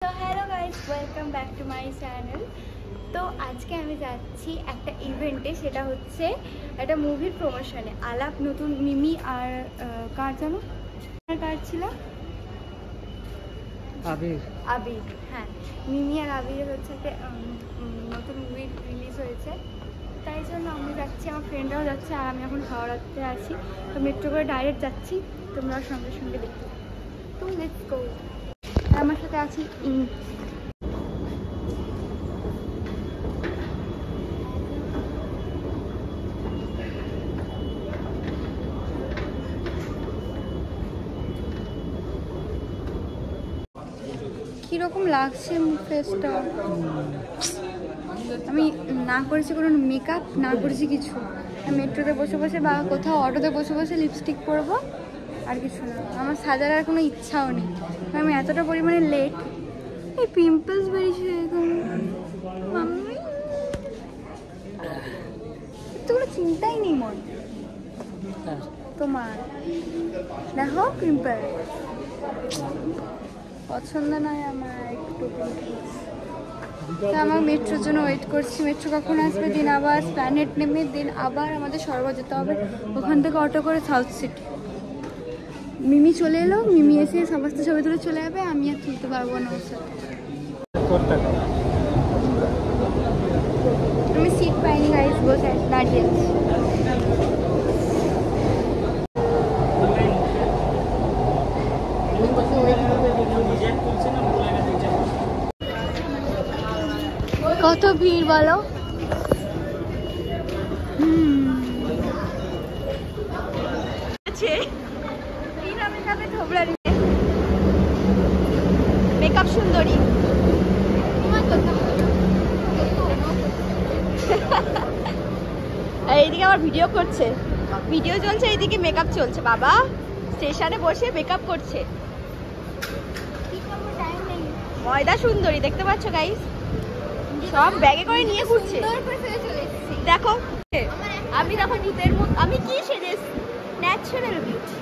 তো hello guys, welcome back to my channel. তো আজকে আমি যাচ্ছি একটা ইভেন্টে, সেটা হচ্ছে একটা মুভির প্রমোশনে। আলাপ নতুন মিমি আর কার জানো কার ছিল আবির। হ্যাঁ, মিমি আর আবির হচ্ছে একটা নতুন মুভি রিলিজ হয়েছে, তাই জন্য আমি যাচ্ছি, আমার ফ্রেন্ডরাও যাচ্ছে আর আমি এখন হাওড়াতে আছি। তো মেট্রো করে ডাইরেক্ট যাচ্ছি, তোমরা সঙ্গে সঙ্গে দেখতে। তো লেটস গো। আমার সাথে আছি কীরকম লাগছে ফেসটা। আমি না করেছি কোনো মেকআপ, না করেছি কিছু। মেট্রোতে বসে বসে বা কোথাও অটোতে বসে বসে লিপস্টিক পরবো, আর কিছু না। আমার সাজার আর কোনো ইচ্ছাও নেই, আমি এতটা পরিমাণে লেট। এই পিম্পলস বেরিয়েছে এরকম, তো কোনো চিন্তাই নেই মন তোমার। দেখো পিম্পল পছন্দ নয় আমার একটু। তো আমার মেট্রোর জন্য ওয়েট করছি, মেট্রো কখন আসবে। দিন আবার প্ল্যানেট নেমে দিন আবার আমাদের সরোবর যেতে হবে, ওখান থেকে অটো করে সাউথ সিটি। মিমি চলে এলো, মিমি এসে সমস্ত ছবি তুলে চলে যাবে, আমি আর তুলতে পারবো না ওর সাথে। আমি সিট পাইনি গাইস, বসে দাঁড়িয়ে আছি। কত ভিড় বলো। মেকআপ সুন্দরী এইদিকে আবার ভিডিও করছে, ভিডিও চলছে, এইদিকে মেকআপ চলছে। বাবা স্টেশনে বসে মেকআপ করছে। ময়দা সুন্দরী দেখতে পাচ্ছ গাইস, সব ব্যাগে করে নিয়ে ঘুরছে। দেখো আমি দেখো নিতের মতো, আমি কি সেজেছি, ন্যাচারাল বিউটি।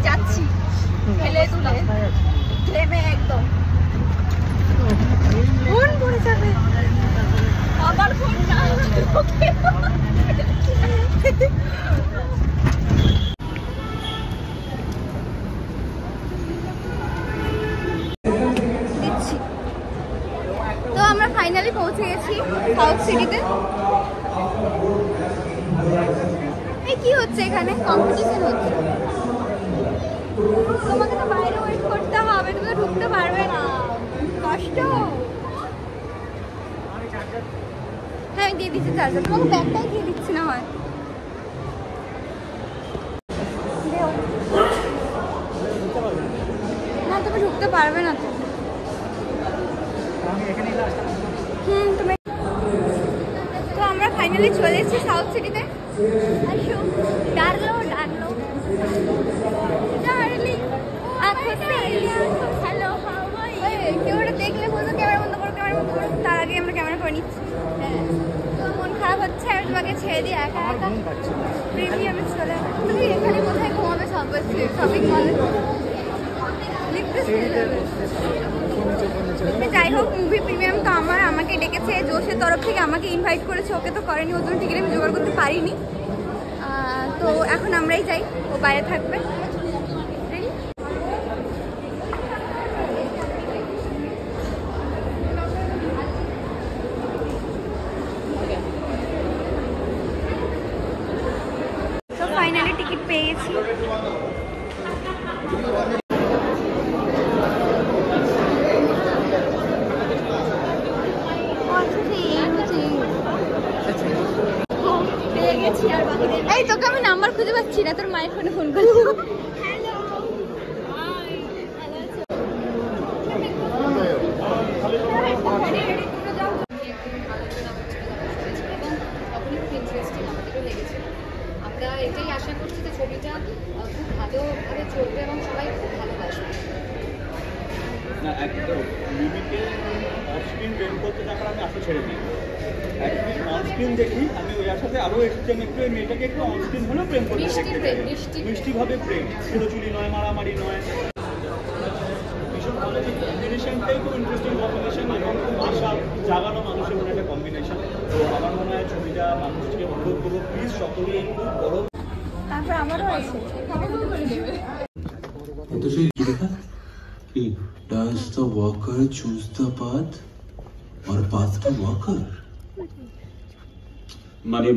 যাচ্ছি ফেলে তুলে ঘেমে একদম ফোন পড়ে যাবে, আবার ফোন না দিচ্ছি। তো আমরা ফাইনালি পৌঁছে গেছি সাউথ সিটিতে। এই কি হচ্ছে এখানে, কম্পিটিশন হচ্ছে। তোমাকে তো বাইরে ওয়েট করতে হবে, তুমি তো ঢুকতে পারবে না, কষ্ট। হ্যাঁ আমি দিয়ে দিচ্ছি চার্জার, তোমাকে ব্যাগটাই দিয়ে দিচ্ছি না হয়। না তুমি ঢুকতে পারবে না তো। তুমি। তো আমরা ফাইনালি চলে এসেছি সাউথ সিটিতে। ডার্লো ডার্লো ডার্লিং, হ্যালো কেউ ওটা দেখলে বলতো ক্যামেরা বন্ধ করো, ক্যামেরা বন্ধ করো। তার আগে আমরা ক্যামেরা করে নিচ্ছি। হ্যাঁ তো মন খারাপ হচ্ছে, আমি তোমাকে ছেড়ে দিই একা একা প্রিমিয়ামে চলে। তুমি এখানে কোথায় ঘুমাবে, শপিং মলে। যাই হোক, মুভি প্রিমিয়াম তো আমাকে ডেকেছে জোশের তরফ থেকে, আমাকে ইনভাইট করেছে, ওকে তো করেনি, ওর জন্য টিকিট আমি জোগাড় করতে পারিনি। তো এখন আমরাই যাই, ও বাইরে থাকবে। তো ফাইনালি টিকিট পেয়ে গেছি। এই তোকে আমি নাম্বার খুঁজে পাচ্ছি না, তোর মায়ের ফোনে ফোন করছি। এটাই আশা করছি যে ছবিটা খুব ভালোভাবে চলবে এবং সবাই খুব ভালোবাসবে। না একদম মিমিকে অফস্ক্রিন প্রেম করতে থাকার আমি আশা ছেড়ে দিই। একদিন অনস্ক্রিন দেখি আমি ওই আশাতে আরও একটু ওই মেয়েটাকে একটু অনস্ক্রিন হলেও প্রেম করতে দেখতে চাই। মিষ্টিভাবে প্রেম, ছোটোচুরি নয়, মারামারি নয়। ভীষণ ভালো যে কম্বিনেশনটাই খুব ইন্টারেস্টিং কম্বিনেশন এবং খুব আশা জাগানো মানুষের মনে একটা কম্বিনেশন। তো আমার মনে হয় ছবিটা মানুষকে অনুরোধ করবো প্লিজ সকলেই একটু বড়। তারপর আমারও আছে তো সেই লেখা কি does the walker choose the path or path to walker? মানে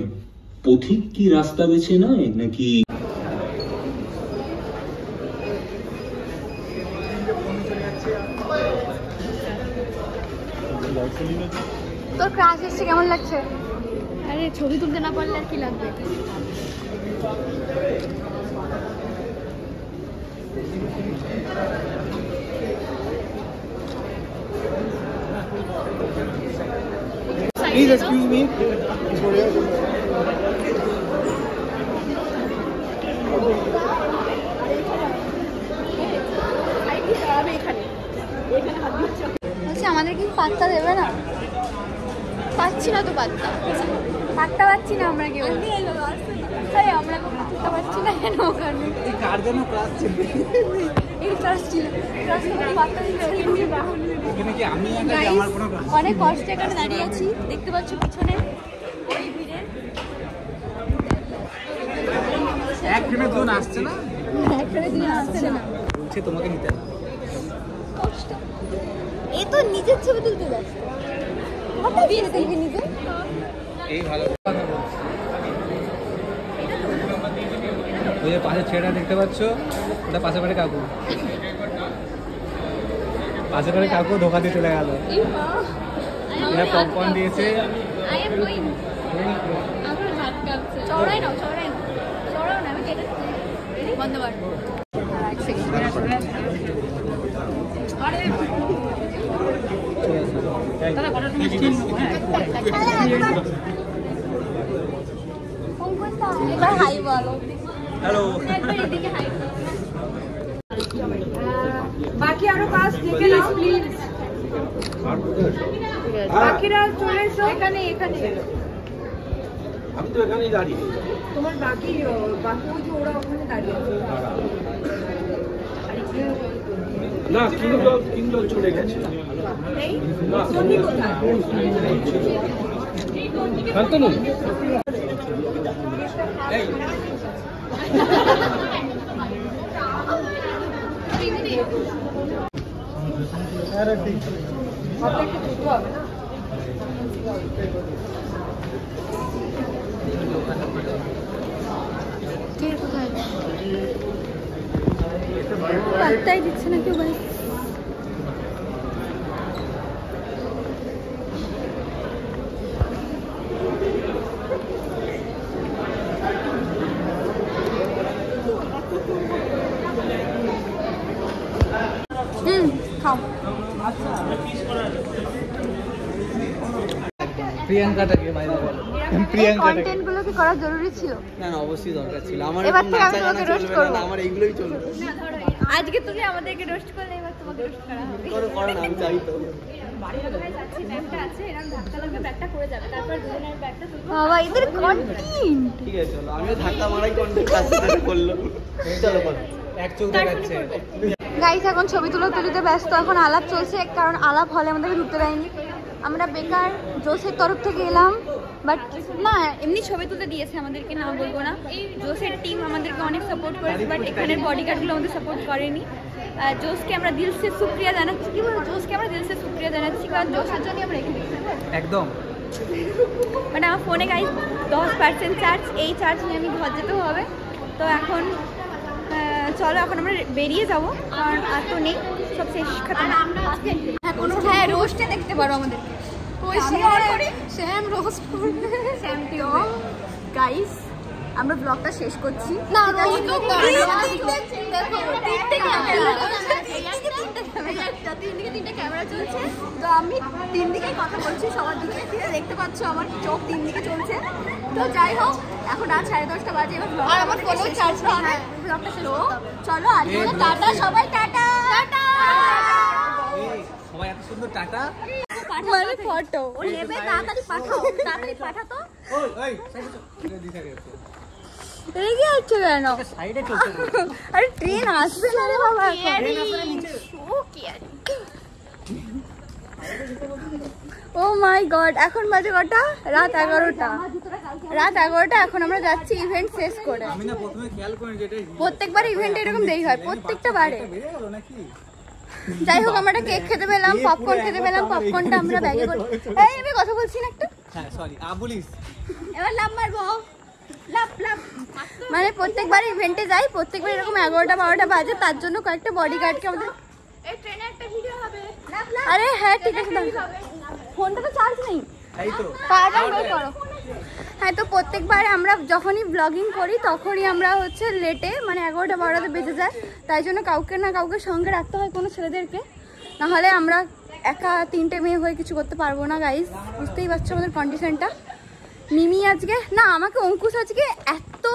পথিক কি রাস্তা বেছে নেয় নাকি? তোর ক্রাশ এসছে, কেমন লাগছে? আরে ছবি তুলতে না পারলে আর কি লাগবে। Please excuse me. বলছি আমাদের কি পাত্তা দেবে না? পাচ্ছি না তো পাত্তা পাচ্ছি না আমরা কেউ। তাই আমরা পাত্তা পাচ্ছি না কেন? ওখানে কার জন্য ক্লাস ছিল? এই ক্লাস ছিল, ক্লাস থেকে পাত্তা দিতে এখানে কি আমি আমার কোনো অনেক কষ্টে এখানে দাঁড়িয়ে আছি, দেখতে পাচ্ছ পিছনে ওই ভিড়ে একখানে দুজন আসছে না, একসাথে দিন আসছে না, বলছে তোমাকে নিতে কষ্ট। এ তো নিজের ছবি তুলতে যাচ্ছে, হঠাৎ দিয়ে দেখবি নিজে। এই ভালো ওই যে পাশে ছেলেটা দেখতে পাচ্ছ, ওটা পাশে বাড়ি কাকু। পাশে বাড়ি কাকু ধোকা দিয়ে চলে গেল। এরা পপকর্ন দিয়েছে। চড়াই নাও চড়াও না, আমি কেটে বন্ধ কর। এবার হাই বলো। হ্যালো। বাকি আরো কাজ দেখে নাও প্লিজ। বাকিরা চলে এসো এখানে। আমি তো এখানেই দাঁড়িয়ে। তোমার বাকি ওই যে ওরা ওখানে দাঁড়িয়ে আছে। না কিন্তু চলে গেছে। এই সন্ধি কোথায়? শান্তনু এই আরে ঠিক আপনাকে দ্রুত হবে না। পাত্তাই দিচ্ছে না কেউ ভাই। খাও। প্রিয়াঙ্কাটাকে বাইরে বলো। প্রিয়াঙ্কাটাকে কন্টেন্টগুলো কি করা জরুরি ছিল? না অবশ্যই দরকার ছিল। আমার এবার থেকে আমি তোমাকে রোস্ট করব। আমার এইগুলোই চলবে। আজকে তুমি আমাদেরকে রোস্ট করলে এবার তোমাকে রোস্ট করা হবে। করো না, আমি চাই তো। বাবা এদের কন্টেন্ট। ঠিক আছে চলো, আমিও ধাক্কা মারাই কন্টেন্ট কাজ করলো। চলো করো। এক চোখ দেখাচ্ছে। গাইস এখন ছবি তুলিতে ব্যস্ত, এখন আলাপ চলছে, কারণ আলাপ হলে আমাদেরকে ঢুকতে দেয়নি। আমরা বেকার জোসের তরফ থেকে এলাম, বাট না এমনি ছবি তুলতে দিয়েছে আমাদেরকে, না বলবো না। জোসের টিম আমাদেরকে অনেক সাপোর্ট করেছে, বাট এখানের বডিগার্ডগুলো আমাদের সাপোর্ট করেনি। জোসকে আমরা দিল সে শুক্রিয়া জানাচ্ছি। কি বলবো, জোসকে আমরা দিল সে শুক্রিয়া জানাচ্ছি, কারণ জোসের জন্য আমরা এখানে একদম। মানে আমার ফোনে গাইস 10% চার্জ, এই চার্জ নিয়ে আমি ঘর যেতেও হবে। তো এখন চলো এখন আমরা বেরিয়ে যাবো, কারণ আর তো নেই, সব শেষ খাতাম। হ্যাঁ রোস্টে দেখতে পারো আমাদের। শ্যাম রোস্ট করবে, শ্যাম টিও। গাইস আমরা ব্লগটা শেষ করছি। না তিনদিকে ক্যামেরা চলছে, তো আমি তিন দিকে কথা বলছি, সবার দিকে দেখতে পাচ্ছ আমার চোখ তিন দিকে চলছে। তো যাই হোক এখন রাত 10:30 বাজে এবার আর আমার ফোনও চার্জ নেই হ্যাঁ ব্লগটা শেষ করতে হবে চলো আজকে টাটা সবাই টাটা টাটা সবাই এত সুন্দর টাটা মানে ফটো ও নেবে তাড়াতাড়ি পাঠা তো ওই ওই সাইডে দিশা গেছে রেগে যাচ্ছে কেন সাইডে চলতে আরে ট্রেন আসবে না রে বাবা ও মাই গড এখন বাজে কটা রাত 11টা এখন আমরা যাচ্ছি ইভেন্ট শেষ করে আমি না প্রথমে খেয়াল করি যেটা প্রত্যেকবার ইভেন্টে এরকম দেরি হয় প্রত্যেকটা বারে বেরিয়ে গেল নাকি যাই হোক আমরা কেক খেতে পেলাম পপকর্ন খেতে পেলাম পপকর্নটা আমরা ব্যাগে করে এই আমি কথা বলছি না একটা হ্যাঁ সরি বলিস এবার লাভ মারবো লাভ মানে প্রত্যেকবার ইভেন্টে যাই প্রত্যেকবার এরকম 11টা 12টা বাজে তার জন্য কয়েকটা বডিগার্ডকে আমাদের এই ট্রেনে একটা ভিডিও হবে আরে হ্যাঁ ঠিক আছে ফোনটা তো চার্জ নেই এই তো পাওয়ার বের করো হ্যাঁ তো প্রত্যেকবার আমরা যখনই ব্লগিং করি তখনই আমরা হচ্ছে লেটে মানে 11টা 12টা বেজে যায় তাই জন্য কাউকে না কাউকে সঙ্গে রাখতে হয় কোনো ছেলেদেরকে নাহলে আমরা একা 3টে মেয়ে হয়ে কিছু করতে পারবো না গাইজ বুঝতেই পারছো আমাদের কন্ডিশনটা মিমি আজকে না আমাকে অঙ্কুশ আজকে এত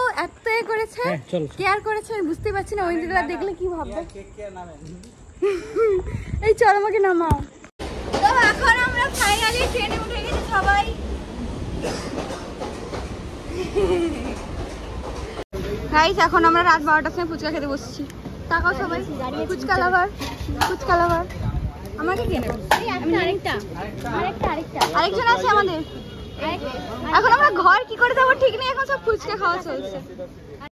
করেছে কেয়ার করেছে আমি বুঝতেই পারছি না ঐন্দ্রিলা দেখলে কি ভাববে কেক কে নামে এই চল আমাকে নামাও তো এখন আমরা ফাইনালি ট্রেনে উঠে গেছি সবাই গাইস এখন আমরা রাত 12টার সময় ফুচকা খেতে বসছি তাকাও সবাই ফুচকা লাভার আমাকে কে নেবে আরেকজন আছে আমাদের এখন আমরা ঘর কি করে যাবো ঠিক নেই এখন সব ফুচকা খাওয়া চলছে